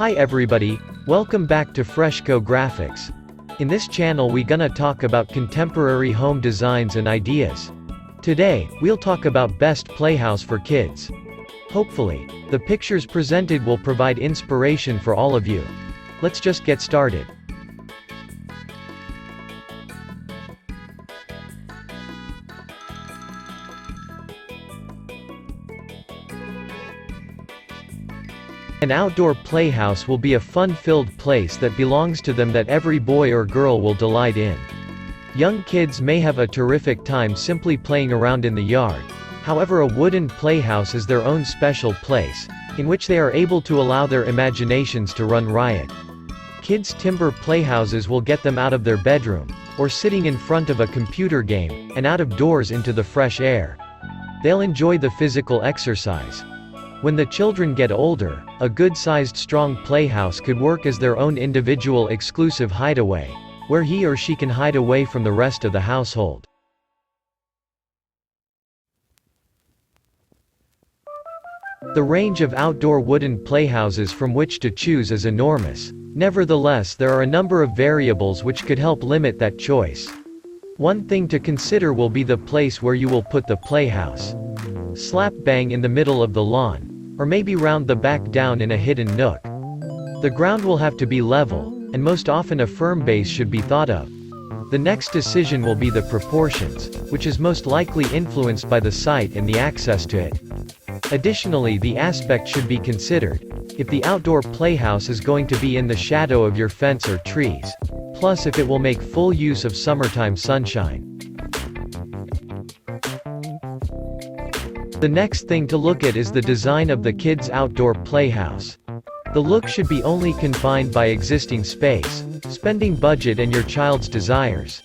Hi everybody, welcome back to Freshco Graphics. In this channel we gonna talk about contemporary home designs and ideas. Today, we'll talk about best playhouse for kids. Hopefully, the pictures presented will provide inspiration for all of you. Let's just get started. An outdoor playhouse will be a fun-filled place that belongs to them that every boy or girl will delight in. Young kids may have a terrific time simply playing around in the yard. However, a wooden playhouse is their own special place, in which they are able to allow their imaginations to run riot. Kids' timber playhouses will get them out of their bedroom, or sitting in front of a computer game, and out of doors into the fresh air. They'll enjoy the physical exercise. When the children get older, a good-sized strong playhouse could work as their own individual exclusive hideaway, where he or she can hide away from the rest of the household. The range of outdoor wooden playhouses from which to choose is enormous. Nevertheless, there are a number of variables which could help limit that choice. One thing to consider will be the place where you will put the playhouse. Slap bang in the middle of the lawn, or maybe round the back down in a hidden nook. The ground will have to be level, and most often a firm base should be thought of. The next decision will be the proportions, which is most likely influenced by the site and the access to it. Additionally, the aspect should be considered. If the outdoor playhouse is going to be in the shadow of your fence or trees. Plus if it will make full use of summertime sunshine. The next thing to look at is the design of the kids' outdoor playhouse. The look should be only confined by existing space, spending budget and your child's desires.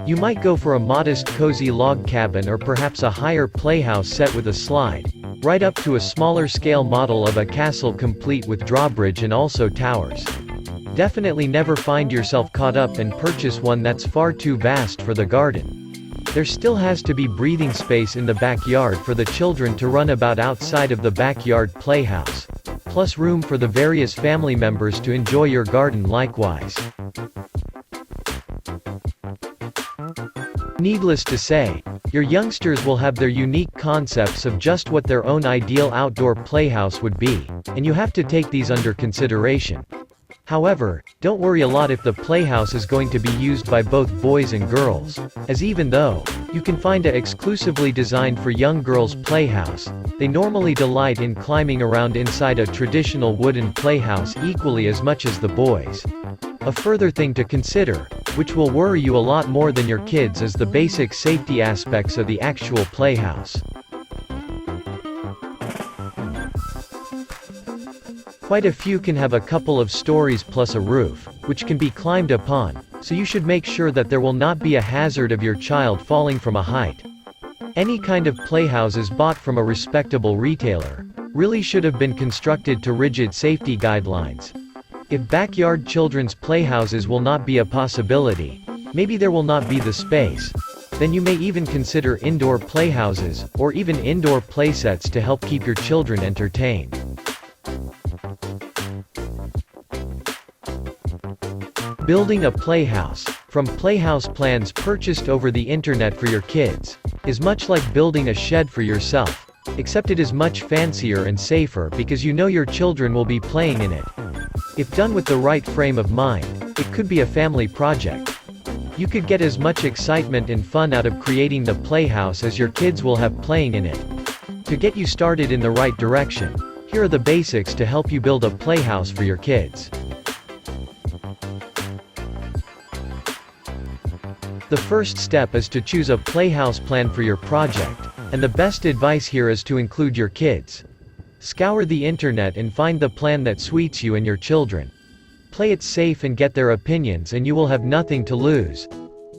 You might go for a modest cozy log cabin or perhaps a higher playhouse set with a slide, right up to a smaller scale model of a castle complete with drawbridge and also towers. Definitely never find yourself caught up and purchase one that's far too vast for the garden. There still has to be breathing space in the backyard for the children to run about outside of the backyard playhouse. Plus room for the various family members to enjoy your garden likewise. Needless to say, your youngsters will have their unique concepts of just what their own ideal outdoor playhouse would be, and you have to take these under consideration. However, don't worry a lot if the playhouse is going to be used by both boys and girls, as even though you can find a exclusively designed for young girls playhouse, they normally delight in climbing around inside a traditional wooden playhouse equally as much as the boys. A further thing to consider, which will worry you a lot more than your kids, is the basic safety aspects of the actual playhouse. Quite a few can have a couple of stories plus a roof, which can be climbed upon, so you should make sure that there will not be a hazard of your child falling from a height. Any kind of playhouses bought from a respectable retailer really should have been constructed to rigid safety guidelines. If backyard children's playhouses will not be a possibility, maybe there will not be the space, then you may even consider indoor playhouses, or even indoor playsets to help keep your children entertained. Building a playhouse, from playhouse plans purchased over the internet for your kids, is much like building a shed for yourself, except it is much fancier and safer because you know your children will be playing in it. If done with the right frame of mind, it could be a family project. You could get as much excitement and fun out of creating the playhouse as your kids will have playing in it. To get you started in the right direction, here are the basics to help you build a playhouse for your kids. The first step is to choose a playhouse plan for your project, and the best advice here is to include your kids. Scour the internet and find the plan that suits you and your children. Play it safe and get their opinions and you will have nothing to lose.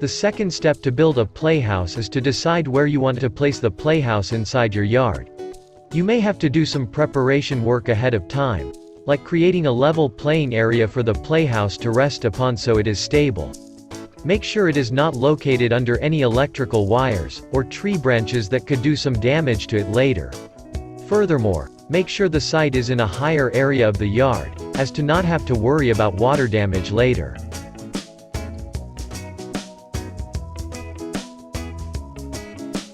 The second step to build a playhouse is to decide where you want to place the playhouse inside your yard. You may have to do some preparation work ahead of time, like creating a level playing area for the playhouse to rest upon so it is stable. Make sure it is not located under any electrical wires, or tree branches that could do some damage to it later. Furthermore, Make sure the site is in a higher area of the yard, as to not have to worry about water damage later.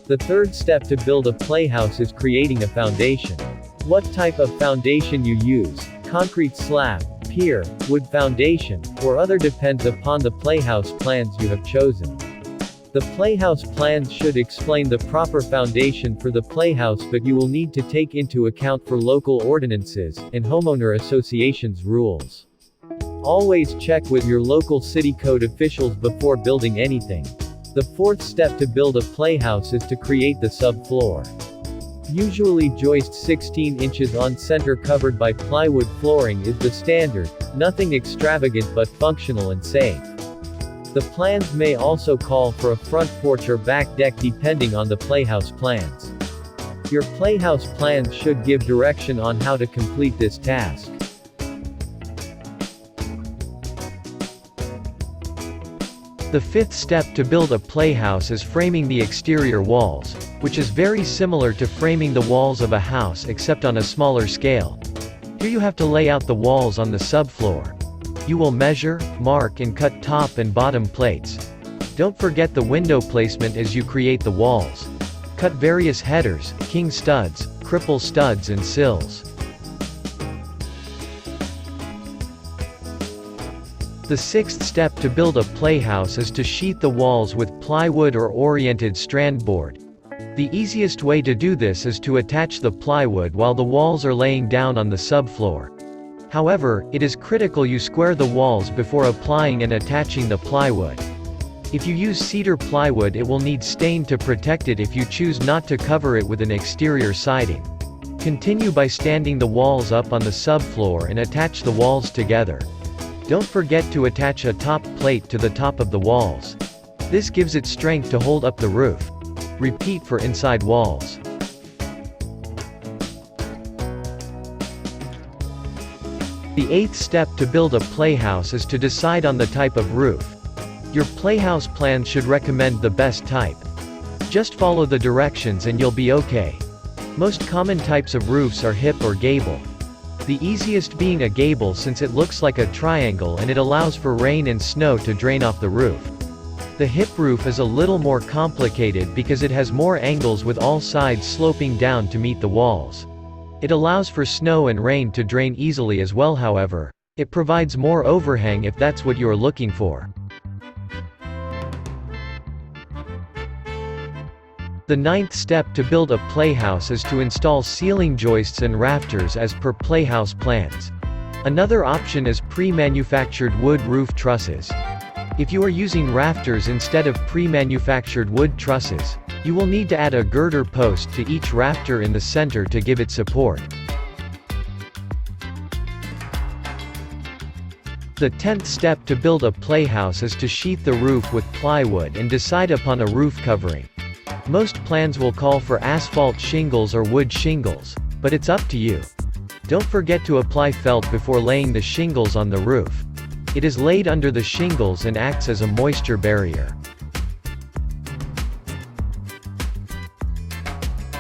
The third step to build a playhouse is creating a foundation. What type of foundation you use, concrete slab, pier, wood foundation, or other depends upon the playhouse plans you have chosen. The playhouse plans should explain the proper foundation for the playhouse, but you will need to take into account for local ordinances and homeowner associations rules. Always check with your local city code officials before building anything. The fourth step to build a playhouse is to create the subfloor. Usually joist 16 inches on center covered by plywood flooring is the standard, nothing extravagant but functional and safe. The plans may also call for a front porch or back deck depending on the playhouse plans. Your playhouse plans should give direction on how to complete this task. The fifth step to build a playhouse is framing the exterior walls, which is very similar to framing the walls of a house except on a smaller scale. Here you have to lay out the walls on the subfloor. You will measure, mark and cut top and bottom plates. Don't forget the window placement as you create the walls. Cut various headers, king studs, cripple studs and sills. The sixth step to build a playhouse is to sheath the walls with plywood or oriented strand board. The easiest way to do this is to attach the plywood while the walls are laying down on the subfloor. However, it is critical you square the walls before applying and attaching the plywood. If you use cedar plywood, it will need stain to protect it if you choose not to cover it with an exterior siding. Continue by standing the walls up on the subfloor and attach the walls together. Don't forget to attach a top plate to the top of the walls. This gives it strength to hold up the roof. Repeat for inside walls. The eighth step to build a playhouse is to decide on the type of roof. Your playhouse plan should recommend the best type. Just follow the directions and you'll be okay. Most common types of roofs are hip or gable. The easiest being a gable since it looks like a triangle and it allows for rain and snow to drain off the roof. The hip roof is a little more complicated because it has more angles with all sides sloping down to meet the walls. It allows for snow and rain to drain easily as well, however. It provides more overhang if that's what you are looking for. The ninth step to build a playhouse is to install ceiling joists and rafters as per playhouse plans. Another option is pre-manufactured wood roof trusses. If you are using rafters instead of pre-manufactured wood trusses, you will need to add a girder post to each rafter in the center to give it support. The 10th step to build a playhouse is to sheath the roof with plywood and decide upon a roof covering. Most plans will call for asphalt shingles or wood shingles, but it's up to you. Don't forget to apply felt before laying the shingles on the roof. It is laid under the shingles and acts as a moisture barrier.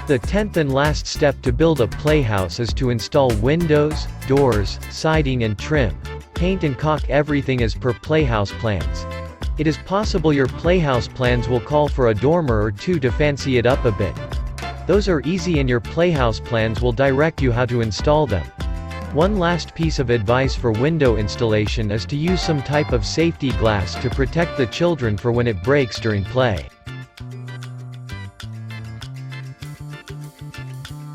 The 10th and last step to build a playhouse is to install windows, doors, siding and trim. Paint and caulk everything as per playhouse plans. It is possible your playhouse plans will call for a dormer or two to fancy it up a bit. Those are easy and your playhouse plans will direct you how to install them. One last piece of advice for window installation is to use some type of safety glass to protect the children for when it breaks during play.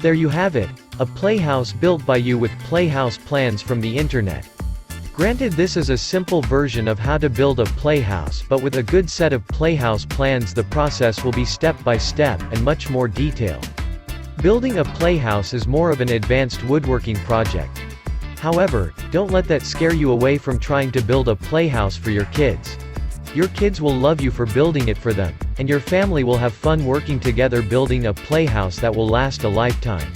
There you have it, a playhouse built by you with playhouse plans from the internet. Granted, this is a simple version of how to build a playhouse, but with a good set of playhouse plans the process will be step by step and much more detailed. Building a playhouse is more of an advanced woodworking project. However, don't let that scare you away from trying to build a playhouse for your kids. Your kids will love you for building it for them, and your family will have fun working together building a playhouse that will last a lifetime.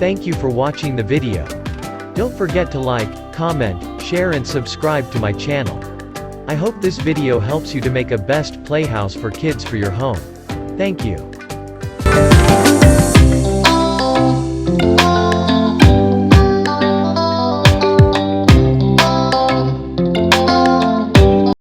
Thank you for watching the video. Don't forget to like, comment, share and subscribe to my channel. I hope this video helps you to make a best playhouse for kids for your home. Thank you.